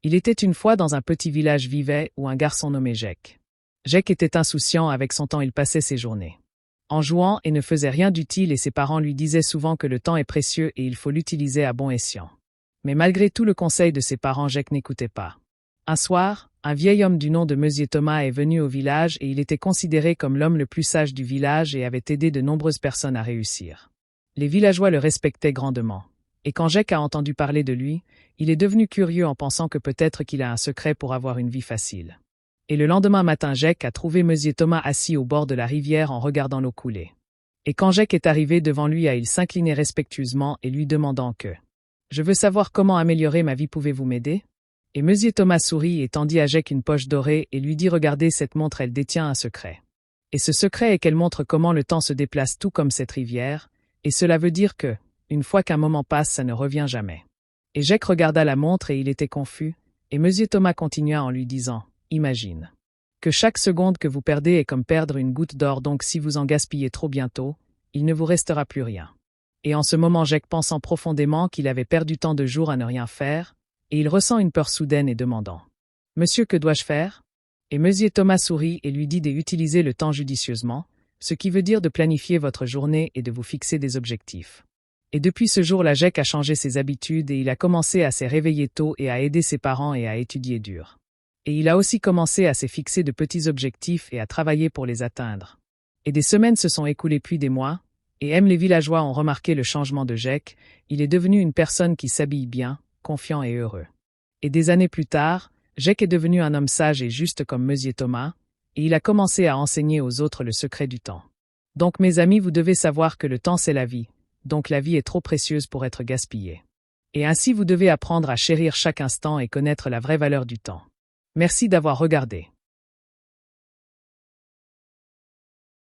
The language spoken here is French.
Il était une fois dans un petit village vivait où un garçon nommé Jake. Jake était insouciant avec son temps, il passait ses journées en jouant et ne faisait rien d'utile et ses parents lui disaient souvent que le temps est précieux et il faut l'utiliser à bon escient. Mais malgré tout le conseil de ses parents, Jake n'écoutait pas. Un soir, un vieil homme du nom de Monsieur Thomas est venu au village et il était considéré comme l'homme le plus sage du village et avait aidé de nombreuses personnes à réussir. Les villageois le respectaient grandement. Et quand Jake a entendu parler de lui, il est devenu curieux en pensant que peut-être qu'il a un secret pour avoir une vie facile. Et le lendemain matin, Jake a trouvé Monsieur Thomas assis au bord de la rivière en regardant l'eau couler. Et quand Jake est arrivé devant lui, il s'inclinait respectueusement et lui demandant que « Je veux savoir comment améliorer ma vie, pouvez-vous m'aider ?» Et Monsieur Thomas sourit et tendit à Jake une poche dorée et lui dit « Regardez cette montre, elle détient un secret. Et ce secret est qu'elle montre comment le temps se déplace tout comme cette rivière, et cela veut dire que, une fois qu'un moment passe, ça ne revient jamais. » Et Jake regarda la montre et il était confus, et Monsieur Thomas continua en lui disant « Imagine que chaque seconde que vous perdez est comme perdre une goutte d'or, donc si vous en gaspillez trop bientôt, il ne vous restera plus rien. » Et en ce moment, Jake pensant profondément qu'il avait perdu tant de jours à ne rien faire, et il ressent une peur soudaine et demandant « Monsieur, que dois-je faire ?» Et Monsieur Thomas sourit et lui dit d'utiliser le temps judicieusement, ce qui veut dire de planifier votre journée et de vous fixer des objectifs. Et depuis ce jour-là, Jake a changé ses habitudes et il a commencé à se réveiller tôt et à aider ses parents et à étudier dur. Et il a aussi commencé à se fixer de petits objectifs et à travailler pour les atteindre. Et des semaines se sont écoulées puis des mois, et même les villageois ont remarqué le changement de Jake, il est devenu une personne qui s'habille bien, confiant et heureux. Et des années plus tard, Jake est devenu un homme sage et juste comme Monsieur Thomas, et il a commencé à enseigner aux autres le secret du temps. Donc mes amis, vous devez savoir que le temps c'est la vie, donc la vie est trop précieuse pour être gaspillée. Et ainsi vous devez apprendre à chérir chaque instant et connaître la vraie valeur du temps. Merci d'avoir regardé.